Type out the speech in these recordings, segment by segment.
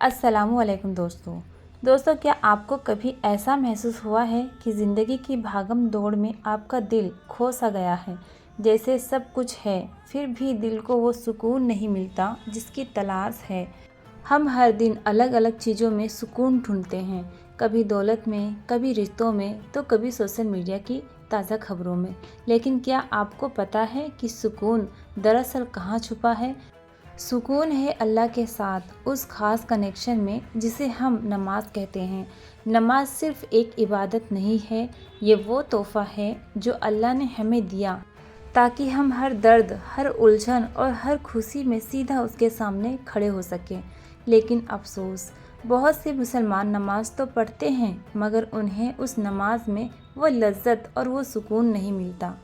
अस्सलामुअलैकुम दोस्तों, क्या आपको कभी ऐसा महसूस हुआ है कि ज़िंदगी की भागम दौड़ में आपका दिल खो सा गया है? जैसे सब कुछ है, फिर भी दिल को वो सुकून नहीं मिलता जिसकी तलाश है। हम हर दिन अलग अलग चीज़ों में सुकून ढूंढते हैं, कभी दौलत में, कभी रिश्तों में, तो कभी सोशल मीडिया की ताज़ा खबरों में। लेकिन क्या आपको पता है कि सुकून दरअसल कहाँ छुपा है? सुकून है अल्लाह के साथ उस ख़ास कनेक्शन में जिसे हम नमाज कहते हैं। नमाज सिर्फ़ एक इबादत नहीं है, ये वो तोहफ़ा है जो अल्लाह ने हमें दिया ताकि हम हर दर्द, हर उलझन और हर खुशी में सीधा उसके सामने खड़े हो सकें। लेकिन अफ़सोस, बहुत से मुसलमान नमाज तो पढ़ते हैं मगर उन्हें उस नमाज में वो लज्जत और वो सुकून नहीं मिलता।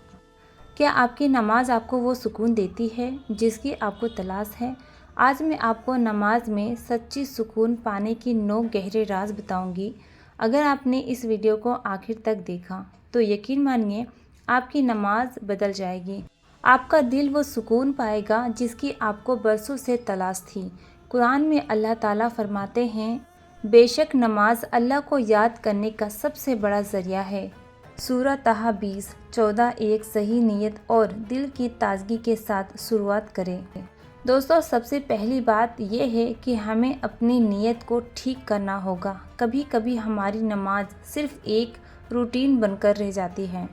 क्या आपकी नमाज आपको वो सुकून देती है जिसकी आपको तलाश है? आज मैं आपको नमाज में सच्ची सुकून पाने की 9 गहरे राज बताऊंगी। अगर आपने इस वीडियो को आखिर तक देखा तो यकीन मानिए आपकी नमाज बदल जाएगी। आपका दिल वो सुकून पाएगा जिसकी आपको बरसों से तलाश थी। कुरान में अल्लाह ताला फरमाते हैं, बेशक नमाज अल्लाह को याद करने का सबसे बड़ा ज़रिया है। सूरह तहा 20:14 एक सही नीयत और दिल की ताजगी के साथ शुरुआत करें। दोस्तों, सबसे पहली बात यह है कि हमें अपनी नीयत को ठीक करना होगा। कभी कभी हमारी नमाज सिर्फ एक रूटीन बनकर रह जाती है।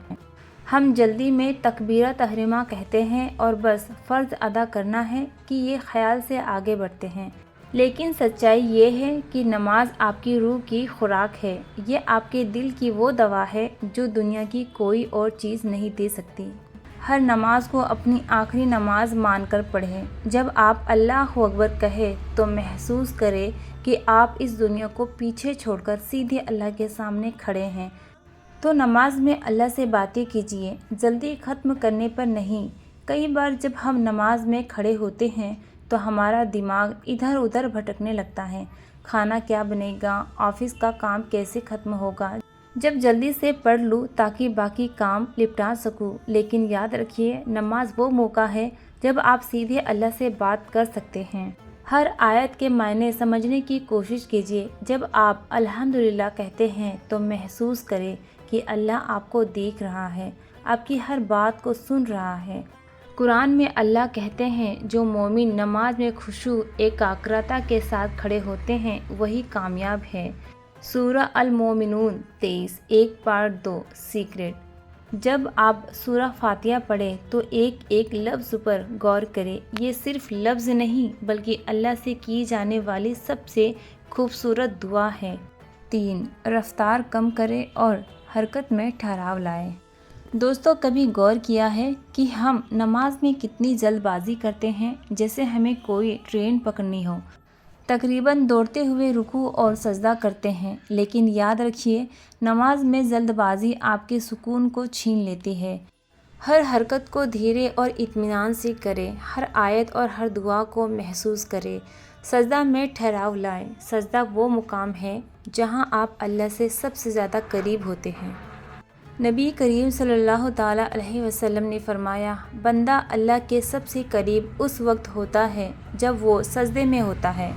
हम जल्दी में तकबीरा तहरीमा कहते हैं और बस फ़र्ज़ अदा करना है कि ये ख्याल से आगे बढ़ते हैं। लेकिन सच्चाई ये है कि नमाज आपकी रूह की खुराक है। ये आपके दिल की वो दवा है जो दुनिया की कोई और चीज़ नहीं दे सकती। हर नमाज को अपनी आखिरी नमाज मानकर पढ़ें। जब आप अल्लाह अकबर कहें तो महसूस करें कि आप इस दुनिया को पीछे छोड़कर सीधे अल्लाह के सामने खड़े हैं। तो नमाज में अल्लाह से बातें कीजिए, जल्दी ख़त्म करने पर नहीं। कई बार जब हम नमाज में खड़े होते हैं तो हमारा दिमाग इधर उधर भटकने लगता है। खाना क्या बनेगा, ऑफिस का काम कैसे ख़त्म होगा, जब जल्दी से पढ़ लूँ ताकि बाकी काम निपटा सकूँ। लेकिन याद रखिए, नमाज वो मौका है जब आप सीधे अल्लाह से बात कर सकते हैं। हर आयत के मायने समझने की कोशिश कीजिए। जब आप अल्हम्दुलिल्लाह कहते हैं तो महसूस करें कि अल्लाह आपको देख रहा है, आपकी हर बात को सुन रहा है। कुरान में अल्लाह कहते हैं, जो मोमिन नमाज में खुशू एकाग्रता के साथ खड़े होते हैं वही कामयाब है। सूरह अल मोमिनून 23 1 पार्ट 2 सीक्रेट। जब आप सूरह फातिहा पढ़ें तो एक एक लफ्ज़ पर गौर करें। ये सिर्फ लफ्ज़ नहीं बल्कि अल्लाह से की जाने वाली सबसे खूबसूरत दुआ है। 3 रफ्तार कम करें और हरकत में ठहराव लाएं। दोस्तों, कभी गौर किया है कि हम नमाज में कितनी जल्दबाजी करते हैं, जैसे हमें कोई ट्रेन पकड़नी हो। तकरीबन दौड़ते हुए रुकू और सजदा करते हैं। लेकिन याद रखिए, नमाज में जल्दबाजी आपके सुकून को छीन लेती है। हर हरकत को धीरे और इत्मीनान से करें। हर आयत और हर दुआ को महसूस करें। सजदा में ठहराव लाएं। सजदा वो मुकाम है जहां आप अल्लाह से सबसे ज़्यादा करीब होते हैं। नबी करीम सल्लल्लाहु ताला अलैहि वसल्लम ने फरमाया, बंदा अल्लाह के सबसे करीब उस वक्त होता है जब वो सजदे में होता है।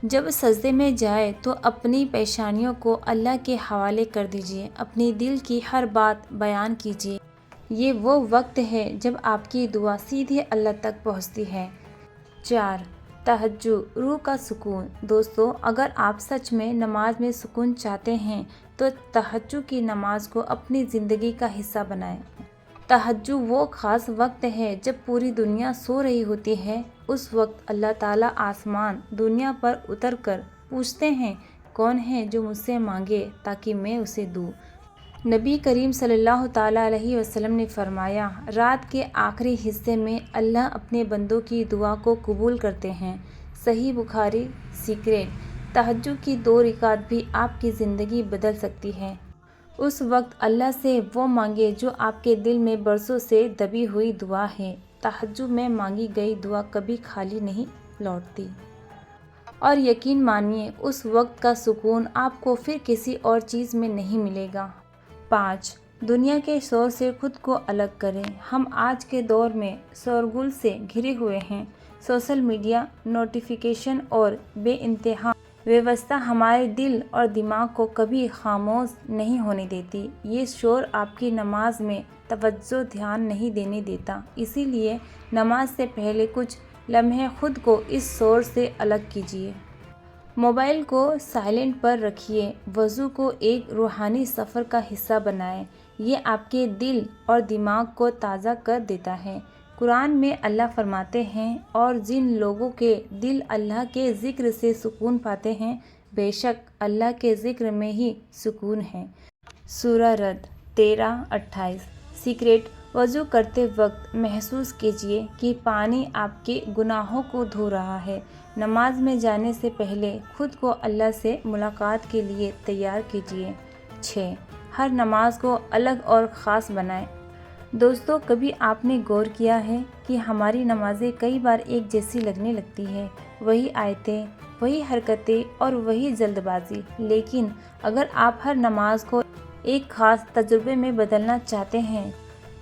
जब सजदे में जाए तो अपनी परेशानियों को अल्लाह के हवाले कर दीजिए। अपनी दिल की हर बात बयान कीजिए। ये वो वक्त है जब आपकी दुआ सीधे अल्लाह तक पहुंचती है। 4 तहज्जुद रूह का सुकून। दोस्तों, अगर आप सच में नमाज में सुकून चाहते हैं तो तहज्जुद की नमाज को अपनी ज़िंदगी का हिस्सा बनाएं। तहज्जुद वो ख़ास वक्त है जब पूरी दुनिया सो रही होती है। उस वक्त अल्लाह ताला आसमान दुनिया पर उतर कर पूछते हैं, कौन है जो मुझसे मांगे ताकि मैं उसे दूँ। नबी करीम सल्लल्लाहु ताला अलैहि वसल्लम ने फरमाया, रात के आखिरी हिस्से में अल्लाह अपने बंदों की दुआ को कबूल करते हैं। सही बुखारी सीक्रेट। तहज्जुद की 2 रिकात भी आपकी ज़िंदगी बदल सकती है। उस वक्त अल्लाह से वो मांगे जो आपके दिल में बरसों से दबी हुई दुआ है। तहज्जुद में मांगी गई दुआ कभी खाली नहीं लौटती। और यकीन मानिए, उस वक्त का सुकून आपको फिर किसी और चीज़ में नहीं मिलेगा। 5 दुनिया के शोर से खुद को अलग करें। हम आज के दौर में शोरगुल से घिरे हुए हैं। सोशल मीडिया, नोटिफिकेशन और बेइंतहा व्यवस्था हमारे दिल और दिमाग को कभी खामोश नहीं होने देती। ये शोर आपकी नमाज में तवज्जो ध्यान नहीं देने देता। इसीलिए नमाज से पहले कुछ लम्हे खुद को इस शोर से अलग कीजिए। मोबाइल को साइलेंट पर रखिए। वज़ू को एक रूहानी सफ़र का हिस्सा बनाएं। ये आपके दिल और दिमाग को ताज़ा कर देता है। कुरान में अल्लाह फरमाते हैं, और जिन लोगों के दिल अल्लाह के ज़िक्र से सुकून पाते हैं, बेशक अल्लाह के ज़िक्र में ही सुकून है। सूरह रद 13-28। सीक्रेट: वज़ू करते वक्त महसूस कीजिए कि पानी आपके गुनाहों को धो रहा है। नमाज में जाने से पहले खुद को अल्लाह से मुलाकात के लिए तैयार कीजिए। 6. हर नमाज को अलग और ख़ास बनाएं। दोस्तों, कभी आपने गौर किया है कि हमारी नमाज़ें कई बार एक जैसी लगने लगती है? वही आयतें, वही हरकतें और वही जल्दबाजी। लेकिन अगर आप हर नमाज को एक ख़ास तजुर्बे में बदलना चाहते हैं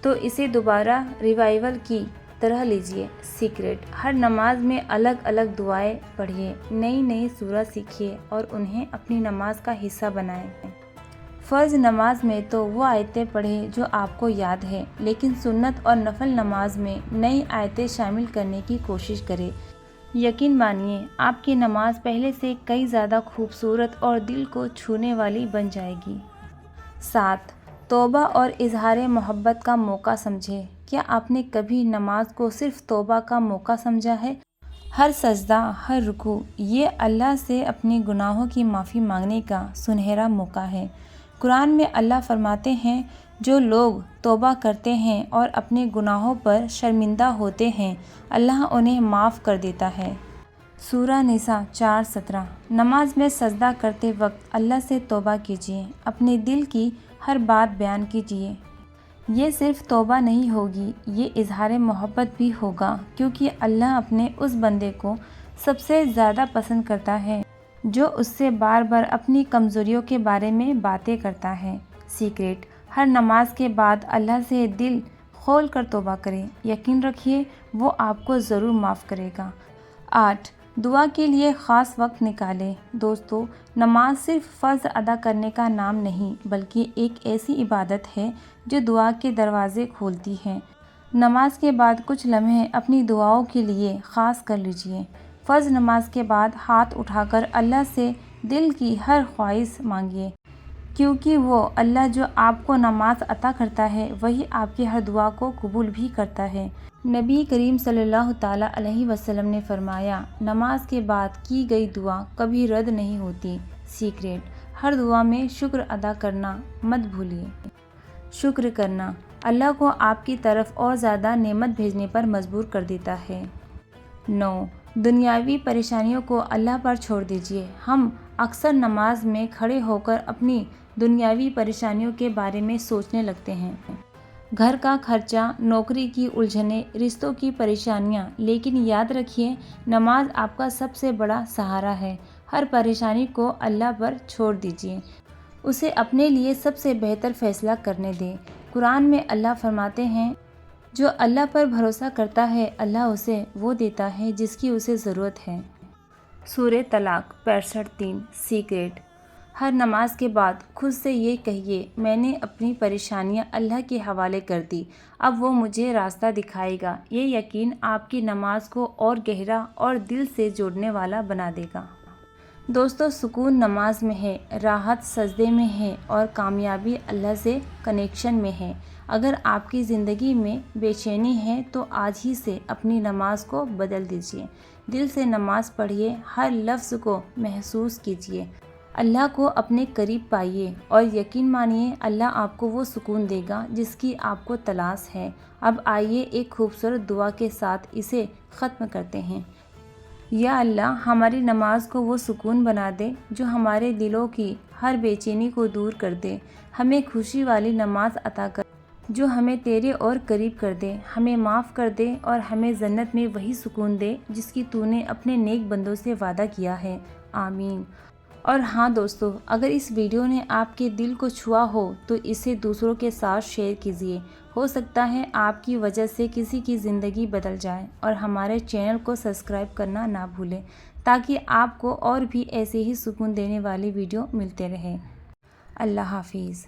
तो इसे दोबारा रिवाइवल की तरह लीजिए। सीक्रेट: हर नमाज में अलग अलग दुआएं पढ़िए, नई नई सूरत सीखिए और उन्हें अपनी नमाज का हिस्सा बनाएं। फ़र्ज़ नमाज में तो वो आयतें पढ़ें जो आपको याद है, लेकिन सुन्नत और नफल नमाज में नई आयतें शामिल करने की कोशिश करें। यकीन मानिए, आपकी नमाज पहले से कई ज़्यादा खूबसूरत और दिल को छूने वाली बन जाएगी। 7. तौबा और इजहार मोहब्बत का मौका समझें। क्या आपने कभी नमाज को सिर्फ तौबा का मौका समझा है? हर सजदा, हर रुकू ये अल्लाह से अपने गुनाहों की माफ़ी मांगने का सुनहरा मौका है। कुरान में अल्लाह फरमाते हैं, जो लोग तौबा करते हैं और अपने गुनाहों पर शर्मिंदा होते हैं, अल्लाह उन्हें माफ़ कर देता है। सूरह निसा 4:17। नमाज में सजदा करते वक्त अल्लाह से तौबा कीजिए। अपने दिल की हर बात बयान कीजिए। ये सिर्फ तौबा नहीं होगी, ये इजहार मोहब्बत भी होगा, क्योंकि अल्लाह अपने उस बंदे को सबसे ज़्यादा पसंद करता है जो उससे बार बार अपनी कमज़ोरियों के बारे में बातें करता है। सीक्रेट: हर नमाज के बाद अल्लाह से दिल खोल कर तौबा करें। यकीन रखिए, वो आपको ज़रूर माफ़ करेगा। 8. दुआ के लिए ख़ास वक्त निकालें। दोस्तों, नमाज सिर्फ फ़र्ज़ अदा करने का नाम नहीं, बल्कि एक ऐसी इबादत है जो दुआ के दरवाज़े खोलती है। नमाज के बाद कुछ लम्हे अपनी दुआओं के लिए ख़ास कर लीजिए। फ़र्ज़ नमाज के बाद हाथ उठाकर अल्लाह से दिल की हर ख्वाहिश मांगिए, क्योंकि वो अल्लाह जो आपको नमाज अता करता है, वही आपकी हर दुआ को कबूल भी करता है। नबी करीम सल्लल्लाहु ताला अलैहि वसल्लम ने फरमाया, नमाज के बाद की गई दुआ कभी रद्द नहीं होती। सीक्रेट: हर दुआ में शुक्र अदा करना मत भूलिए। शुक्र करना अल्लाह को आपकी तरफ और ज़्यादा नेमत भेजने पर मजबूर कर देता है। 9. दुनियावी परेशानियों को अल्लाह पर छोड़ दीजिए। हम अक्सर नमाज में खड़े होकर अपनी दुनियावी परेशानियों के बारे में सोचने लगते हैं। घर का खर्चा, नौकरी की उलझनें, रिश्तों की परेशानियां। लेकिन याद रखिए, नमाज आपका सबसे बड़ा सहारा है। हर परेशानी को अल्लाह पर छोड़ दीजिए, उसे अपने लिए सबसे बेहतर फैसला करने दें। कुरान में अल्लाह फरमाते हैं, जो अल्लाह पर भरोसा करता है, अल्लाह उसे वो देता है जिसकी उसे ज़रूरत है। सूरह तलाक 65:3। सीक्रेट: हर नमाज के बाद खुद से ये कहिए, मैंने अपनी परेशानियां अल्लाह के हवाले कर दी, अब वो मुझे रास्ता दिखाएगा। ये यकीन आपकी नमाज को और गहरा और दिल से जोड़ने वाला बना देगा। दोस्तों, सुकून नमाज में है, राहत सजदे में है और कामयाबी अल्लाह से कनेक्शन में है। अगर आपकी ज़िंदगी में बेचैनी है तो आज ही से अपनी नमाज को बदल दीजिए। दिल से नमाज पढ़िए, हर लफ्ज़ को महसूस कीजिए, अल्लाह को अपने करीब पाइए और यकीन मानिए, अल्लाह आपको वो सुकून देगा जिसकी आपको तलाश है। अब आइए एक खूबसूरत दुआ के साथ इसे ख़त्म करते हैं। या अल्लाह, हमारी नमाज को वो सुकून बना दे जो हमारे दिलों की हर बेचैनी को दूर कर दे। हमें खुशी वाली नमाज अता कर जो हमें तेरे और करीब कर दे। हमें माफ़ कर दे और हमें जन्नत में वही सुकून दे जिसकी तूने अपने नेक बंदों से वादा किया है। आमीन। اور ہاں دوستو، اگر اس ویڈیو نے آپ کے دل کو چھوا ہو تو اسے دوسروں کے ساتھ شیئر کیجیے، ہو سکتا ہے آپ کی وجہ سے کسی کی زندگی بدل جائے۔ اور ہمارے چینل کو سبسکرائب کرنا نہ بھولیں تاکہ آپ کو اور بھی ایسے ہی سکون دینے والی ویڈیو ملتے رہے۔ اللہ حافظ۔